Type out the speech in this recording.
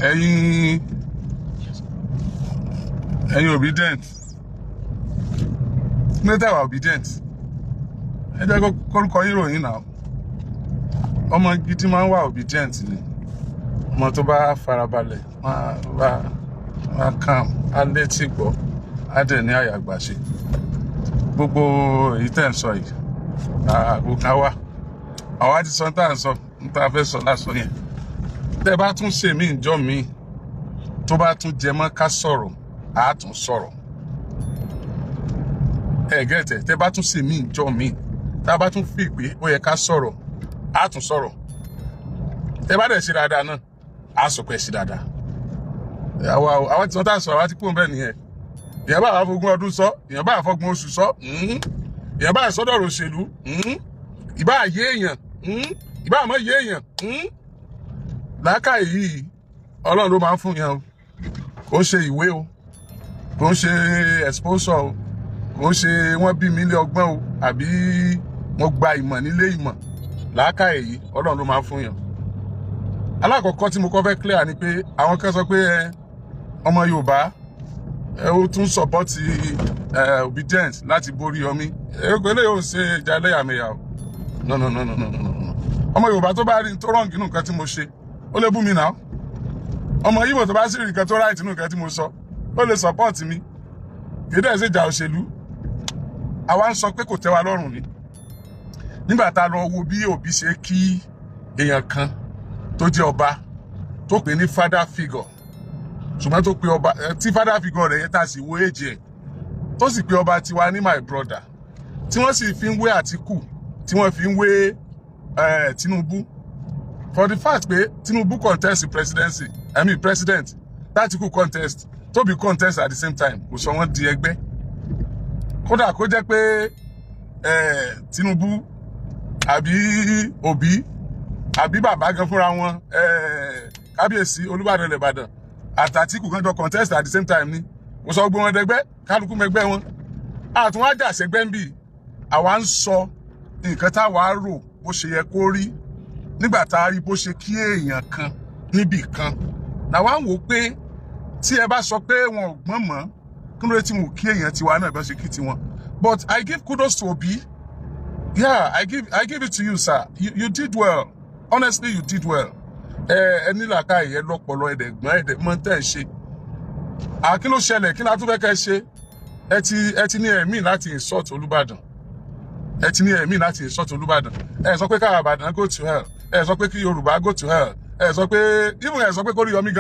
ẹ̀yin obedient mẹ́ta wà obedient ẹ jẹ́ kórúkọ ìròyìn náà ọmọ gidi máa ń wà obedient ni ọmọ tó bá farabalẹ̀ máa calm á létí gbọ́ á dẹ̀ ní àyàgbàṣe gbogbo èyí tẹ́ ń sọ yìí àgbo kan wà àwa ti sọ tá à ń sọ níta fẹ́ sọ lásán yẹn tẹ́ bá tún ṣe mí ìjọ mi tó bá tún jẹ mọ́ ká sọ̀rọ̀ á tún sọ̀rọ̀ gẹ́tẹ̀ tẹ́ bá tún ṣe mí ìjọ mi tá a bá tún fi pé ó yẹ ká sọ̀rọ̀ á tún sọ̀rọ̀ tẹ́ bá dẹ̀ ṣe dáadáa náà á sọ pé ṣe dáadáa àwa tí wọ́n tá à ń sọ àwa ti kúrò bẹ́ẹ̀ nìyẹn èèyàn bá wà fógún ọdún sọ èèyàn bá wà fọ́gbọ̀n oṣù sọ èèyàn bá sọ́dọ̀rọ̀ òṣèlú ìbá yé èèyàn ìbá àmọ́ yé èèyàn làákàyè yìí ọlọ́run ló máa ń fún yẹn o kò ń ṣe ìwé o kò ń ṣe exposure o kò ń ṣe wọ́n bí mi lé ọgbọ́n o àbí mo gba ìmọ̀ nílé ìmọ̀ làákàyè yìí ọlọ́run ló máa ń fún yẹn. alákọ̀ọ́kọ́ tí mo kọ́ fẹ́ clear ni pé àwọn kan sọ pé ọmọ Yorùbá ó tún sọpọ́tì obedience láti borí Oriyomi eléyìí ò ń ṣe ìjà ẹlẹ́yàmẹ̀yà o no ọmọ Yorùbá tó bá rí tó rọ̀ǹgì nù nǹkan tí mo ṣe ó lè bú mi náà ọmọ Ìgbò tó bá sì rí nǹkan tó ráìtì nù nǹkan tí mo sọ ó lè sọpọ́tì mi kì í dẹ̀ ṣe ìjà òṣèlú àwa ń sọ pé kò tẹ́ wa lọ́rùn ni nígbà tá a lọ wo bí Òbí ṣe kí èèyàn kan tó jẹ́ ọba tó pè ní father figure ṣùgbọ́n tó pe ọba tí father figure rẹ̀ yẹn tá a sì wo èjì ẹ̀ tó sì pe ọba tiwa ní my brother tí wọ́n sì fi ń wé Àtíkù tí wọ́n fi ń wé Tinubu for the fact pé Tinubu contest presidency president Àtíkù contest Tóbi contest at the same time kò sọ wọ́n di ẹgbẹ́ kódà kó jẹ́ pé Tinubu àbí Òbí àbí bàbá gan fúnra wọn kábíyèsí Olúbàdàn ilẹ̀ Ìbàdàn àtàtíkù kan jọ contest at the same time ni kò sọ gbogbo wọn dẹgbẹ́ kálukú mẹgbẹ́ wọn àtúnwájà ṣẹgbẹ́ ń bì àwa ń sọ nǹkan táwa rò bó ṣe yẹ kó rí nígbà tá a rí bó ṣe kí èèyàn kan níbì kan làwa ń wò pé tí ẹ bá sọ pé wọn ò gbọ́n mọ́ kí ló dé tí mo kí èèyàn tiwa náà bá ṣe kí tiwọn but I give kudos to Obi. Yeah, I give it to you, sir. You did well. Honestly, you did well. Ẹni làákàyè ẹ lọ́pọlọ ẹ̀dẹ̀gbọ́n ẹ̀dẹ̀gbọ́n tẹ̀ ṣe. Kí ló ṣẹlẹ̀ kí la tún fẹ́ kẹ́ ṣe? Ẹ ti ní ẹ̀mí láti insult Olúbàdàn. Ẹ ti ní ẹ̀mí láti insult Olúbàdàn. Ẹ sọ pé ká Ìbàdàn go to hell. Ẹ sọ pé kí Yorùbá go to hell. Ẹ sọ pé even ẹ sọ pé kó Oriyomi gan